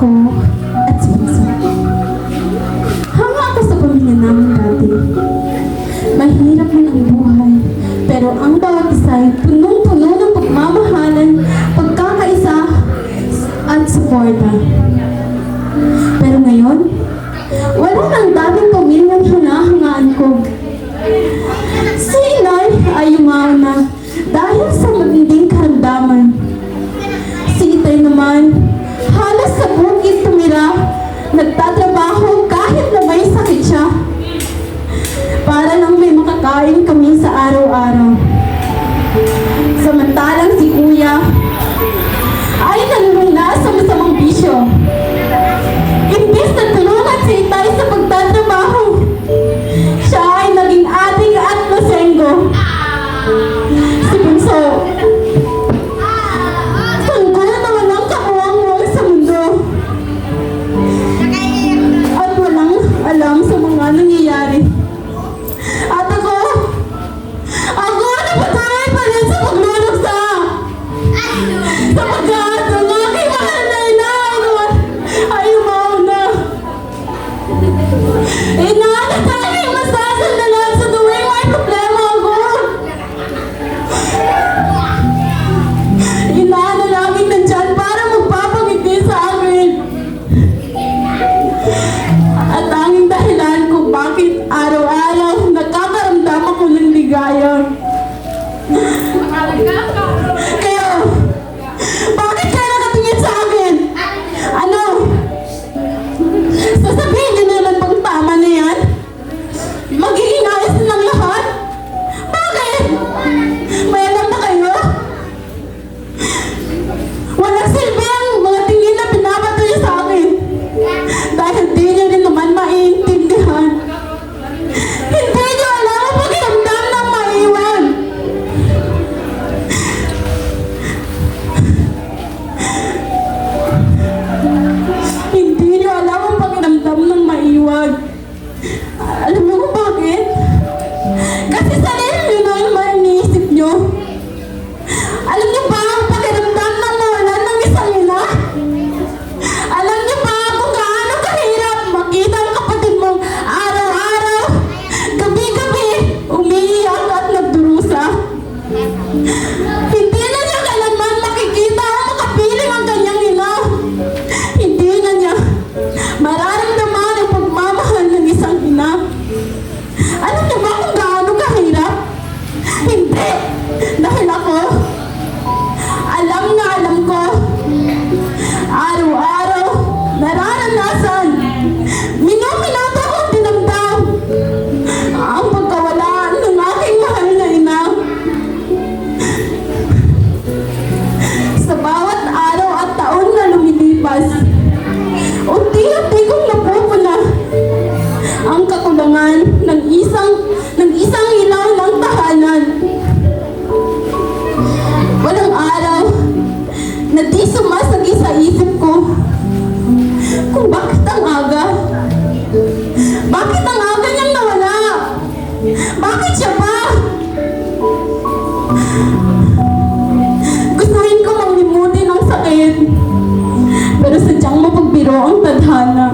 ako at si Bunso. Hanga ako sa pamilya namin dati. Mahirap man ang buhay, pero ang bawat isa ay punong-puno ng pagmamahalan, pagkakaisa at suporta. Pero ngayon, wala nang dating pamilyang hinahangaan ko. Si Inay ay yumaon na dahil sa matinding karamdaman. Si Itay naman, halos sa bukid tumira, nagtatrabaho kahit na may sakit siya. Para lang may makakain kami sa araw-araw. Samantalang si Kuya ay naluluna sa masamang bisyo. Imbis na tulungan si Itay sa pagtatrabaho, siya ay naging ating at lasenggo. Si Bunso, sanggol na walang kakuwang-wang sa mundo. At walang alam sa mga nangyayari. At ako napatuloy pa rin sa pagluluksa. Sapagkat ang aking mahal na inaawan ay umaw na. Inaanap tayo yung masasandalan sa tuwing may problema ako. Inaanap namin nandyan para magpapangiti sa akin. At tanging dahilan kung bakit araw-araw nakakaramdam ako ng ligaya. Kayo, bakit kayo nakatingin sa akin? Ano? Sasabihin niyo naman bang tama na yan? Magiging ayos na ng lahat? Bakit? May alam na kayo? Walang silbi ang mga tingin na pinapatuloy sa akin. Dahil di niyo rin naman maiintindihan. Hindi niyo alam ang pakiramdam ng maiwan. Hindi niyo alam ang pakiramdam ng maiwan. Alam niyo kung bakit? Kasi sarili niyo na yung iniisip niyo. Alam niyo ba ang pakiramdam ng mawalan ng isang ina? Alam niyo ba kung gaano kahirap makita ang kapatid mong araw-araw, gabi-gabi, umiiyak at nagdurusa? Hindi na niya kailanman makikita o makapiling ang kanyang ina. Hindi na niya mararamdaman ang pagmamahal ng isang ina. Alam niyo ba kung gaano kahirap? Hindi! Dahil ako, alam na alam ko, araw-araw, nararanasan, minuminato kong dinamdam ang pagkawala ng aking mahal na ina. Sa bawat araw at taon na lumilipas, unti-unti kong napupuna ang kakulangan ng isang ilaw ng tahanan. Walang araw na di sumasagi sa isip ko kung bakit ang aga. Bakit ang aga niyang nawala? Bakit siya pa? Gustuhin ko manglimutin ang sakit, pero sadyang mapagbiro ang tadhana.